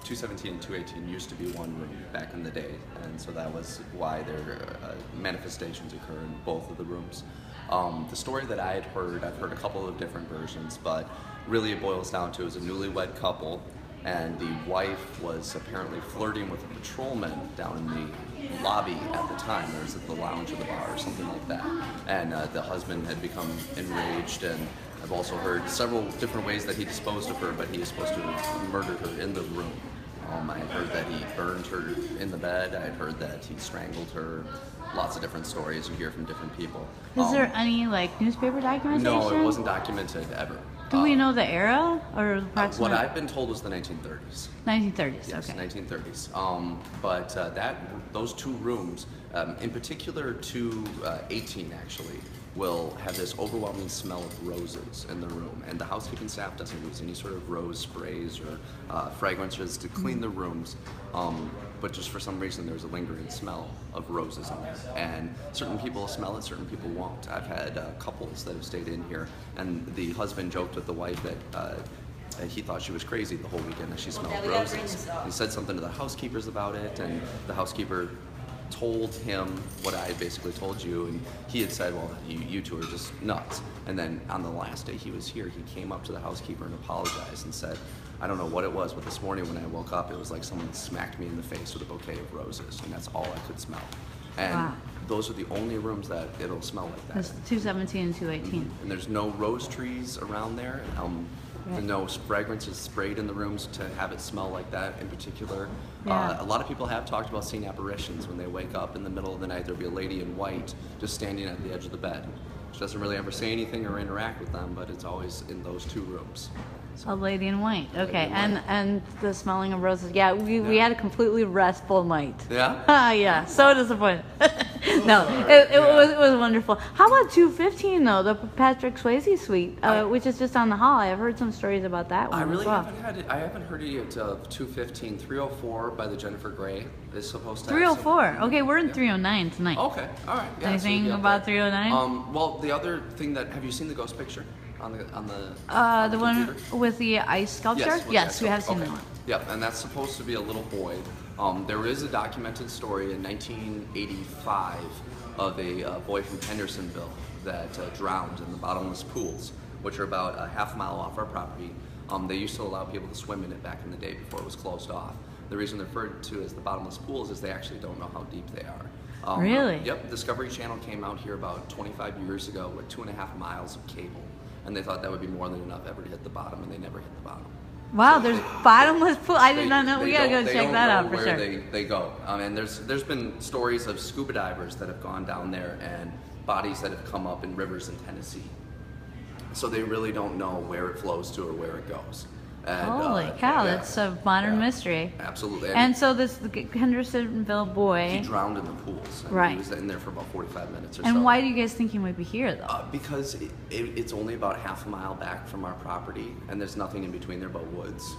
217 and 218 used to be one room back in the day, and so that was why their manifestations occur in both of the rooms. The story that I had heard, I've heard a couple of different versions, but really it boils down to it was a newlywed couple, and the wife was apparently flirting with a patrolman down in the lobby at the time. There was at the lounge of the bar or something like that, and the husband had become enraged, and I've also heard several different ways that he disposed of her, but he is supposed to have murdered her in the room. I had heard that he burned her in the bed. I had heard that he strangled her. Lots of different stories you hear from different people. Is there any like newspaper documentation? No, it wasn't documented ever. Do we know the era or approximately? What I've been told was the 1930s. 1930s. Yes, okay. 1930s. But those two rooms, in particular 218 actually, will have this overwhelming smell of roses in the room, and the housekeeping staff doesn't use any sort of rose sprays or fragrances to clean the rooms, but just for some reason there's a lingering smell of roses in there, and certain people smell it, certain people won't. I've had couples that have stayed in here, and the husband joked with the wife that he thought she was crazy the whole weekend that she smelled roses. He said something to the housekeepers about it, and the housekeeper told him what I had basically told you, and he had said, well, you two are just nuts. And then on the last day he was here, he came up to the housekeeper and apologized and said, I don't know what it was, but this morning when I woke up, it was like someone smacked me in the face with a bouquet of roses, and that's all I could smell. And wow. Those are the only rooms that it'll smell like that. That's 217 and 218. And there's no rose trees around there. Right. No fragrances sprayed in the rooms to have it smell like that in particular. Yeah. A lot of people have talked about seeing apparitions when they wake up in the middle of the night. There'll be a lady in white just standing at the edge of the bed. She doesn't really ever say anything or interact with them, but it's always in those two rooms. A lady in white. Okay, in white. and the smelling of roses. Yeah, we had a completely restful night. Yeah? Yeah, so disappointed. No, it was wonderful. How about 215 though, the Patrick Swayze Suite, which is just on the hall? I've heard some stories about that one. I really as well. I haven't heard it of 215. 304 by the Jennifer Grey is supposed to. 304. Okay, we're in 309 tonight. Okay, all right. Yeah, Anything so about 309? Well, the other thing that have you seen the ghost picture on the The one computer? with the ice sculpture? Yes, we have seen okay. that one. Yep, and that's supposed to be a little boy. There is a documented story in 1985 of a boy from Hendersonville that drowned in the bottomless pools, which are about a half mile off our property. They used to allow people to swim in it back in the day before it was closed off. The reason they're referred to as the bottomless pools is they actually don't know how deep they are. Really? Yep, Discovery Channel came out here about 25 years ago with 2.5 miles of cable, and they thought that would be more than enough ever to hit the bottom, and they never hit the bottom. Wow, So there's bottomless pool. I did not know. We gotta go they check don't that know out for where sure. They go. And there's been stories of scuba divers that have gone down there and bodies that have come up in rivers in Tennessee. So they really don't know where it flows to or where it goes. And, Holy cow, yeah, that's a modern yeah, mystery. Absolutely. And so this Hendersonville boy. He drowned in the pools. And Right. He was in there for about 45 minutes or so. And why do you guys think he might be here though? Because it's only about half a mile back from our property, and there's nothing in between there but woods.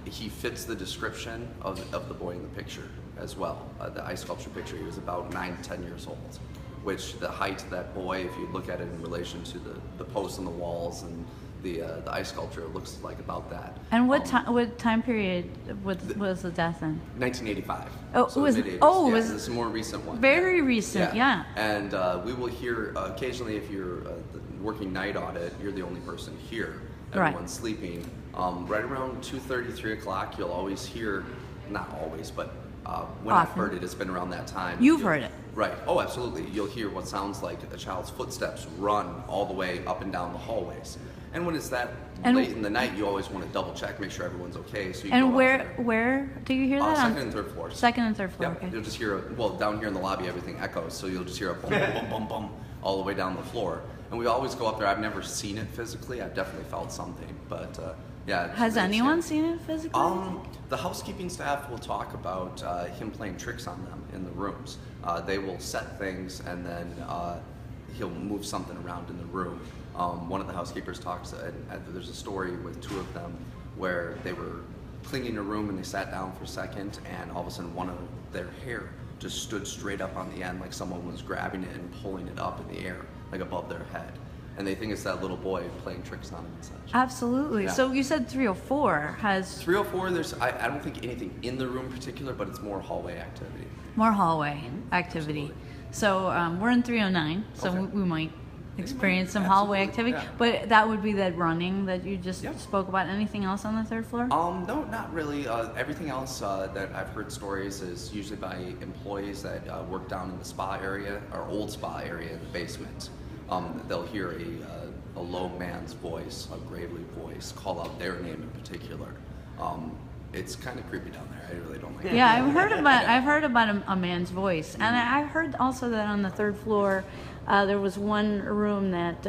He fits the description of the boy in the picture as well. The ice sculpture picture, he was about 9 to 10 years old, which the height of that boy, if you look at it in relation to the posts on the walls and the ice sculpture, it looks like about that. And what time period was the death in? 1985. Oh, so it was. mid-80s. Oh, yeah, it was this is a more recent one. very yeah. recent. Yeah. And we will hear occasionally if you're working night audit, you're the only person here. Everyone's sleeping. Right around 2:30, 3 o'clock, you'll always hear, not always, but when I've heard it, it's been around that time. You've heard it. Right. Oh, absolutely. You'll hear what sounds like a child's footsteps run all the way up and down the hallways. And when it's that late in the night, you always want to double check, make sure everyone's okay. So you And go where do you hear that? second and third floors. Second and third floor. Yep. Okay. You'll just hear down here in the lobby, everything echoes, so you'll just hear a bum, bum, bum, bum, all the way down the floor. And we always go up there. I've never seen it physically. I've definitely felt something, but yeah. Has anyone seen it physically? The housekeeping staff will talk about him playing tricks on them in the rooms. They will set things, and then he'll move something around in the room. One of the housekeepers talks, and there's a story with two of them where they were cleaning a room and they sat down for a second, and all of a sudden one of their hair just stood straight up on the end, like someone was grabbing it and pulling it up in the air, like above their head. and they think it's that little boy playing tricks on them and such. Absolutely. Yeah. So you said 304 has 304, I don't think anything in the room in particular, but it's more hallway activity. more hallway activity. Absolutely. So we're in 309, so Okay. we might experience some Absolutely, hallway activity. yeah. But that would be that running that you just Yep. spoke about. Anything else on the third floor? No, not really. Everything else that I've heard stories is usually by employees that work down in the spa area, or old spa area in the basement. They'll hear a low man's voice, a gravelly voice, call out their name in particular. It's kind of creepy down there. I really don't like it. Yeah, I've heard about a man's voice, and I've heard also that on the third floor, there was one room that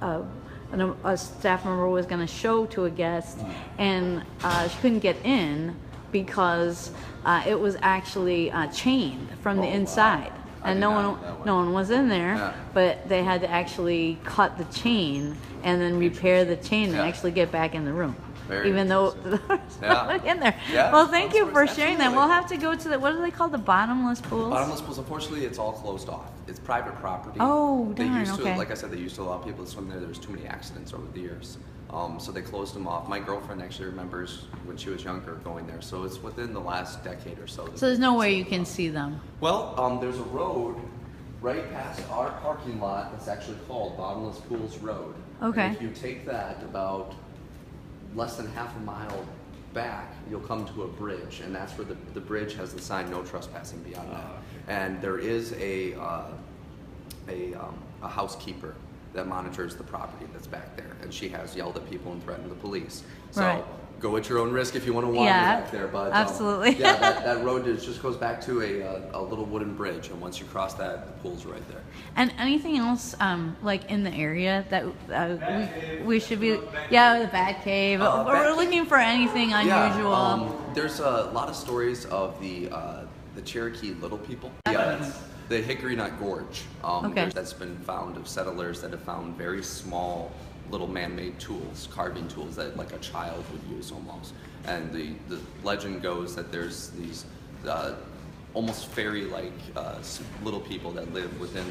a staff member was going to show to a guest, and she couldn't get in because it was actually chained from the inside, I and did not know that no one was in there, Yeah. but they had to actually cut the chain and then repair the chain and Yeah. actually get back in the room. Very Even though interesting. there was Yeah. nobody in there. Yeah, Well, thank you sounds for good. sharing that. Absolutely. We'll have to go to the, what are they called? The bottomless pools? Bottomless pools, unfortunately, it's all closed off. It's private property. Oh, They darn, used to, okay. like I said, they used to allow people to swim there. There was too many accidents over the years. So they closed them off. My girlfriend actually remembers when she was younger going there. So it's within the last decade or so. that So there's they no way sealed you them can off. see them. Well, there's a road right past our parking lot that's actually called Bottomless Pools Road. Okay. And if you take that about less than half a mile back, you'll come to a bridge, and that's where the bridge has the sign "No trespassing" beyond that. And there is a housekeeper that monitors the property that's back there, and she has yelled at people and threatened the police. So Right. go at your own risk if you want to wander Yeah, back there. But absolutely. yeah, that road just goes back to a little wooden bridge, and once you cross that, the pool's right there. And anything else, like in the area that we should be, yeah, the bat cave. Bat We're cave? looking for anything unusual. Yeah, there's a lot of stories of the Cherokee Little People. Yeah, the Hickory Nut Gorge. Okay. That's been found of settlers that have found very small little man-made tools, carving tools that like a child would use almost. And the legend goes that there's these almost fairy-like little people that live within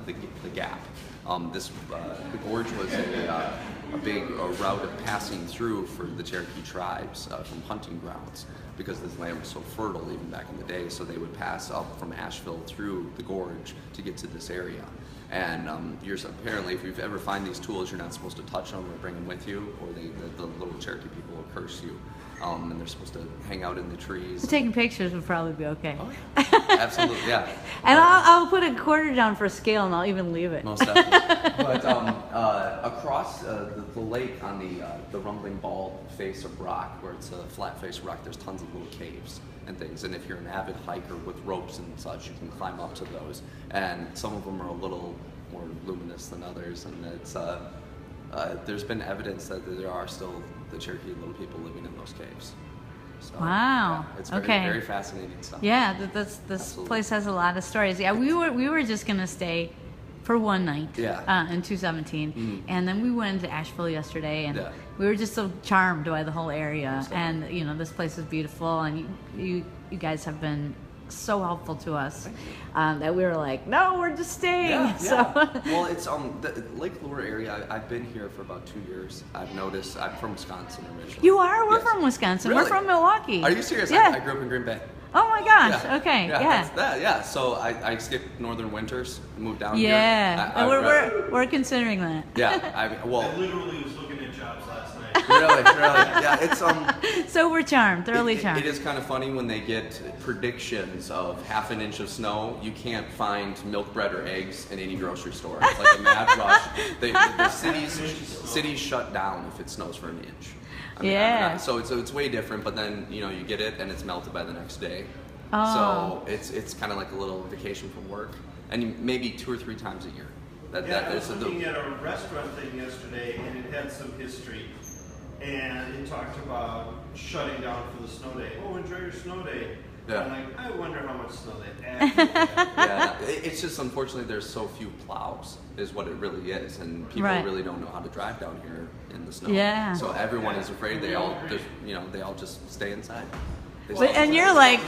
the gap. The gorge was a big route of passing through for the Cherokee tribes from hunting grounds, because this land was so fertile even back in the day. So they would pass up from Asheville through the gorge to get to this area. And apparently, if you ever find these tools, you're not supposed to touch them or bring them with you, or the little Cherokee people will curse you. And they're supposed to hang out in the trees. Taking pictures would probably be okay. Oh yeah, absolutely, yeah. And I'll put a quarter down for scale, and I'll even leave it. Most definitely. But across the lake on the rumbling bald face of rock, where it's a flat face of rock, there's tons of little caves and things. And if you're an avid hiker with ropes and such, you can climb up to those. And some of them are a little more luminous than others. And it's there's been evidence that there are still the Cherokee Little People living in those caves. So, Wow. yeah, it's very, Okay. very fascinating stuff. Yeah, this Absolutely. place has a lot of stories. Yeah, we were just gonna stay for one night. Yeah. In 217, and then we went to Asheville yesterday, and Yeah. we were just so charmed by the whole area. Absolutely. And this place is beautiful, and you guys have been so helpful to us that we were like, no, we're just staying. Yeah, So yeah. Well, it's the Lake Lure area. I've been here for about 2 years. I've noticed. I'm from Wisconsin originally. you are. We're Yes. from Wisconsin. Really? We're from Milwaukee. Are you serious? Yeah. I grew up in Green Bay. Oh my gosh. Yeah. Okay. Yeah. That's that. Yeah. So I skipped northern winters, moved down here. Yeah. I- We're considering that. Yeah. Well, I literally was looking at jobs last night. really. Yeah. It's So we're charmed. Thoroughly charmed. It is kind of funny when they get predictions of half an inch of snow. You can't find milk, bread, or eggs in any grocery store. It's like a mad rush. The cities shut down if it snows for an inch. Yeah. So it's way different. But then you get it and it's melted by the next day. Oh. So it's kind of like a little vacation from work, and maybe 2 or 3 times a year. I was looking at a restaurant thing yesterday, and it had some history. And it talked about shutting down for the snow day. Oh, enjoy your snow day. Yeah. I'm like, I wonder how much snow they actually have. Yeah, it's just unfortunately there's so few plows is what it really is, and people Right. really don't know how to drive down here in the snow. Yeah. So everyone is afraid they all just stay inside. And you're like,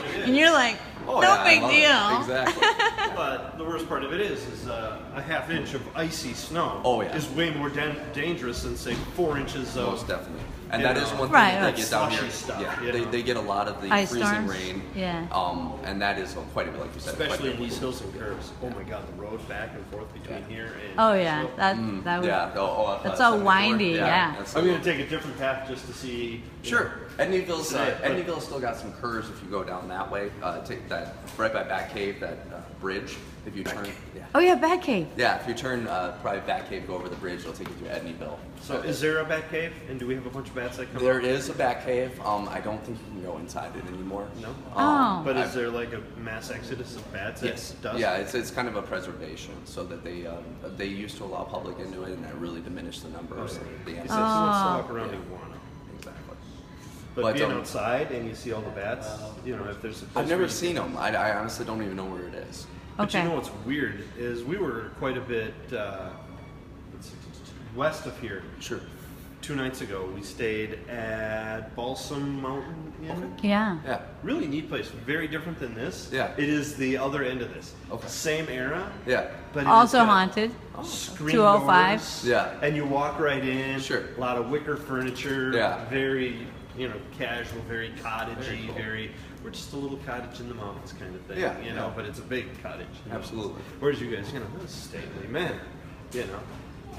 Oh, No yeah, I big love deal. it. Exactly. But the worst part of it is a half inch of icy snow Oh, yeah. is way more dangerous than say 4 inches of. Most definitely. And You that know, is one thing Right, that right. they get down here. Slushy stuff, Yeah, you know. they get a lot of the Ice freezing storms? rain. Yeah. And that is quite a bit, like you said. quite a Especially bit. in these hills and curves. Oh my God, the road back and forth between Yeah. here and. Oh yeah, Asheville. that would. Yeah. That's all 74. windy, yeah. I'm absolutely. going to take a different path just to see. you Sure. know, Edneyville's today, but- Edneyville's still got some curves if you go down that way. Take that right by Batcave, that bridge. If you turn, yeah. Oh yeah, Batcave. Yeah, if you turn probably Batcave, go over the bridge, it'll take you to Edneyville. So is there a bat cave? And do we have a bunch of bats that come There up? is a Batcave. I don't think you can go inside it anymore. No? Oh. But is there like a mass exodus of bats at Yes. dusk? Yeah, it's kind of a preservation, so that they used to allow public into it, and that really diminished the numbers. Okay. The He animals. said someone Oh. walk around iguana. Exactly. But, But, being um, outside and you see all the bats, you know, if there's a place I've never where you seen them. I honestly don't even know where it is. But Okay. you know what's weird is we were quite a bit west of here. Sure. 2 nights ago, we stayed at Balsam Mountain Inn. Yeah. Yeah. Really neat place. Very different than this. Yeah. It is the other end of this. Okay. Same era. Yeah. But it Also has got haunted. Screen 205. doors, Yeah. And you walk right in. Sure. A lot of wicker furniture. Yeah. Very, casual, very cottagey, very. We're just a little cottage in the mountains kind of thing. Yeah, You know, yeah. but it's a big cottage. in the Absolutely. mountains. Whereas you guys, this is stately, man.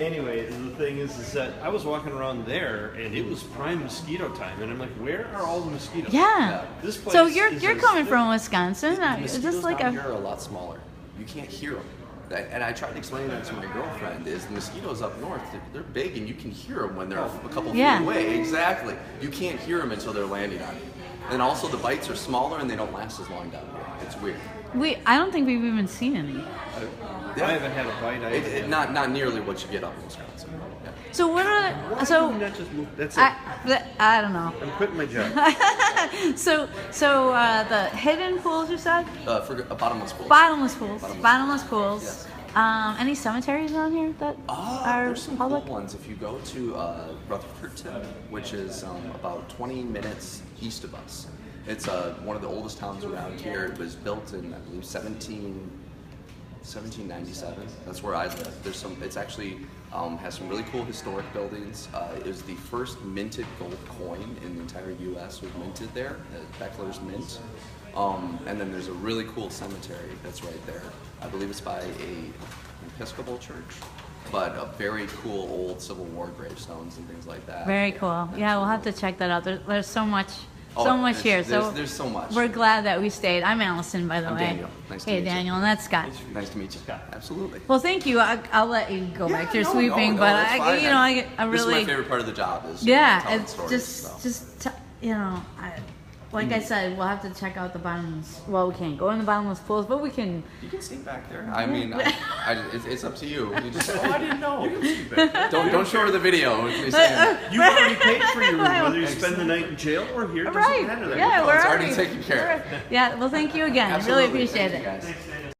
Anyway, the thing is that I was walking around there and it was prime mosquito time, and I'm like, where are all the mosquitoes? Yeah. This place So you're is you're as coming thick- from Wisconsin. The It's mosquitoes just like down a. here are a lot smaller. You can't hear them. And I tried to explain that to my girlfriend. Is the mosquitoes up north? They're big, and you can hear them when they're a couple Yeah. feet away. Exactly. You can't hear them until they're landing on you. And also, the bites are smaller, and they don't last as long down here. It's weird. I don't think we've even seen any. I haven't had a bite. Not nearly what you get up in Wisconsin. Yeah. So what are Why so? do you not just move? That's it. I don't know. I'm quitting my job. So the hidden pools you said? For bottomless pools. Bottomless pools. Bottomless Bottomless pools. Yes. Any cemeteries around here that are There's some public? cool ones. If you go to Rutherfordton, which is about 20 minutes east of us, it's one of the oldest towns around here. It was built in, I believe, 1797. That's where I live. It's actually has some really cool historic buildings. It was the first minted gold coin in the entire U.S. was minted there at Beckler's Mint. And then there's a really cool cemetery that's right there. I believe it's by a Episcopal church, but a very cool old Civil War gravestones and things like that. Very cool. Yeah, we'll have to check that out. There's so much. Oh, So much here. There's so much. We're glad that we stayed. I'm Allison, by the I'm way. Daniel. Nice to hey, meet you. Daniel, and that's Scott. Nice to meet you. Absolutely. Well, thank you. I'll let you go back to your sweeping, no, but that's fine. I This is really, my favorite part of the job is yeah, telling it's stories, just so. like I said, we'll have to check out the bottomless. Well, we can't go in the bottomless pools, but we can. You can sneak back there. I mean, it's up to you. You just, I didn't know. You can sneak back. Don't show her the video. You've You've already paid for your room, whether you spend the night in jail or here. It doesn't Right. matter. Yeah, we're It's already taken care of. Yeah. Well, thank you again. I really Absolutely. appreciate Thank it. you guys. Thanks, Daniel.